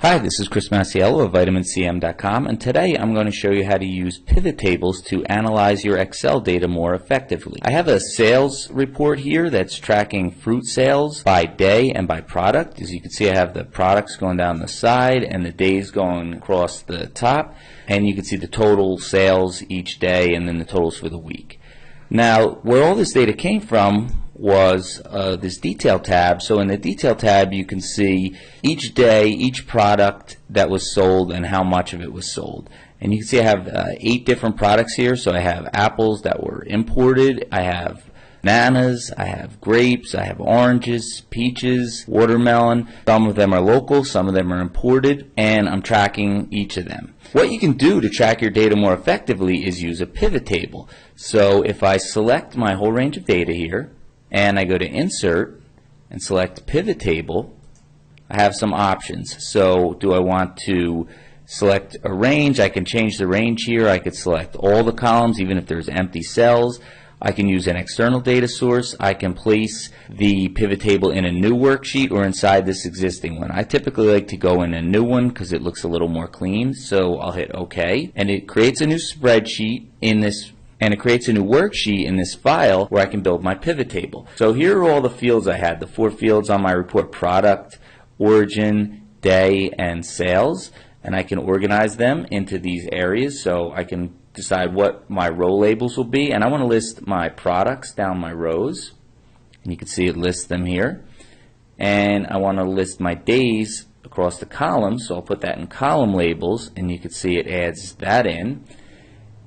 Hi, this is Chris Masiello of VitaminCM.com, and today I'm going to show you how to use pivot tables to analyze your Excel data more effectively. I have a sales report here that's tracking fruit sales by day and by product. As you can see, I have the products going down the side and the days going across the top, and you can see the total sales each day and then the totals for the week. Now, where all this data came from was this detail tab. So in the detail tab you can see each day, each product that was sold and how much of it was sold. And you can see I have 8 different products here. So I have apples that were imported, I have bananas, I have grapes, I have oranges, peaches, watermelon. Some of them are local, some of them are imported, and I'm tracking each of them. What you can do to track your data more effectively is use a pivot table. So if I select my whole range of data here, and I go to Insert and select Pivot Table, I have some options. So do I want to select a range? I can change the range here. I could select all the columns even if there's empty cells. I can use an external data source. I can place the pivot table in a new worksheet or inside this existing one. I typically like to go in a new one because it looks a little more clean, so I'll hit OK, and it creates a new spreadsheet in this, and it creates a new worksheet in this file where I can build my pivot table. So here are all the fields I had, the 4 fields on my report: product, origin, day, and sales. And I can organize them into these areas so I can decide what my row labels will be. And I want to list my products down my rows. And you can see it lists them here. And I want to list my days across the columns, so I'll put that in column labels, and you can see it adds that in.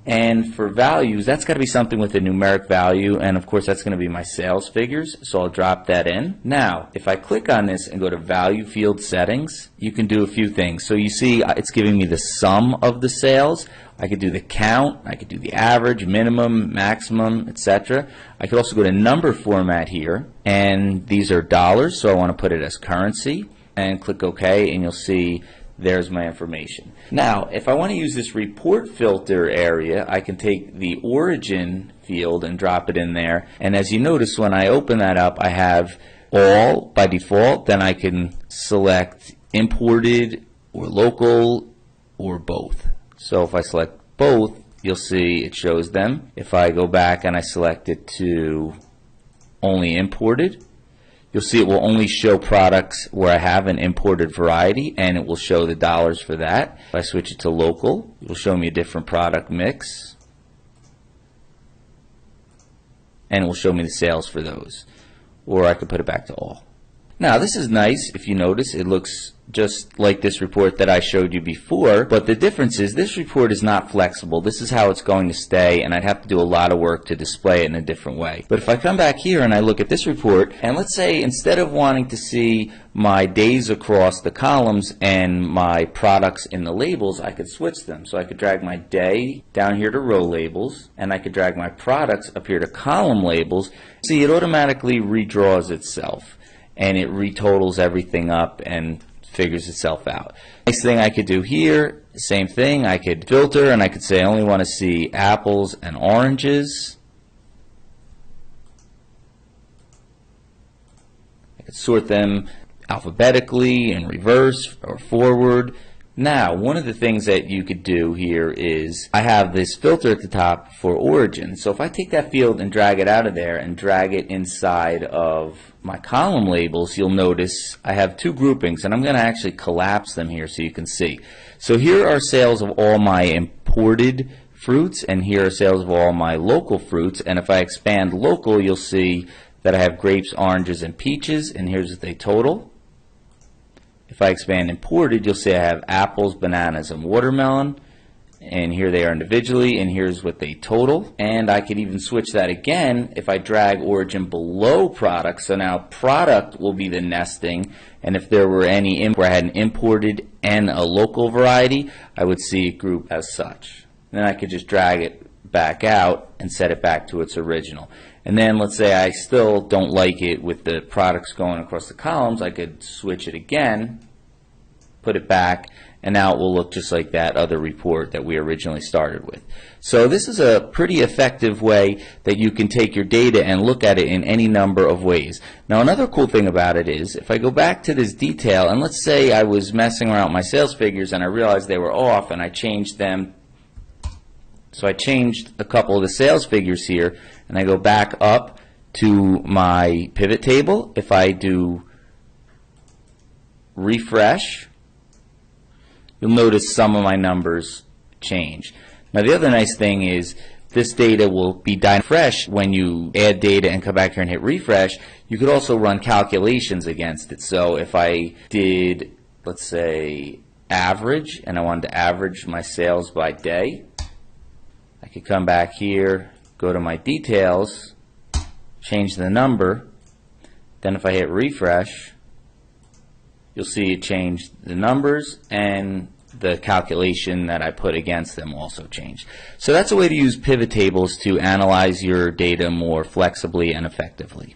And for values, that's got to be something with a numeric value, and of course that's going to be my sales figures, so I'll drop that in. Now, if I click on this and go to Value Field Settings, you can do a few things. So you see it's giving me the sum of the sales. I could do the count, I could do the average, minimum, maximum, etc. I could also go to number format here, and these are dollars, so I want to put it as currency, and click OK, and you'll see there's my information. Now, if I want to use this report filter area, I can take the origin field and drop it in there. And as you notice, when I open that up, I have all by default. Then I can select imported or local or both. So if I select both, you'll see it shows them. If I go back and I select it to only imported, you'll see it will only show products where I have an imported variety, and it will show the dollars for that. If I switch it to local, it will show me a different product mix, and it will show me the sales for those. Or I could put it back to all. Now this is nice. If you notice, it looks just like this report that I showed you before, but the difference is this report is not flexible. This is how it's going to stay, and I'd have to do a lot of work to display it in a different way. But if I come back here and I look at this report, and let's say instead of wanting to see my days across the columns and my products in the labels, I could switch them. So I could drag my day down here to row labels, and I could drag my products up here to column labels. See, it automatically redraws itself, and it retotals everything up and figures itself out. Next thing I could do here, same thing, I could filter, and I could say I only want to see apples and oranges. I could sort them alphabetically in reverse or forward. Now, one of the things that you could do here is I have this filter at the top for origin. So if I take that field and drag it out of there and drag it inside of my column labels, you'll notice I have 2 groupings, and I'm going to actually collapse them here so you can see. So here are sales of all my imported fruits, and here are sales of all my local fruits. And if I expand local, you'll see that I have grapes, oranges, and peaches, and here's what they total. If I expand imported, you'll see I have apples, bananas, and watermelon, and here they are individually, and here's what they total. And I could even switch that again if I drag origin below product. So now product will be the nesting, and if there were any where I had an imported and a local variety, I would see it group as such. And then I could just drag it back out and set it back to its original. And then let's say I still don't like it with the products going across the columns, I could switch it again, put it back, and now it will look just like that other report that we originally started with. So this is a pretty effective way that you can take your data and look at it in any number of ways. Now another cool thing about it is, if I go back to this detail, and let's say I was messing around with my sales figures and I realized they were off and I changed them. So I changed a couple of the sales figures here, and I go back up to my pivot table. If I do refresh, you'll notice some of my numbers change. Now the other nice thing is this data will be dynamic fresh when you add data and come back here and hit refresh. You could also run calculations against it. So if I did, let's say, average, and I wanted to average my sales by day, I could come back here, go to my details, change the number, then if I hit refresh, you'll see it changed the numbers, and the calculation that I put against them also changed. So that's a way to use pivot tables to analyze your data more flexibly and effectively.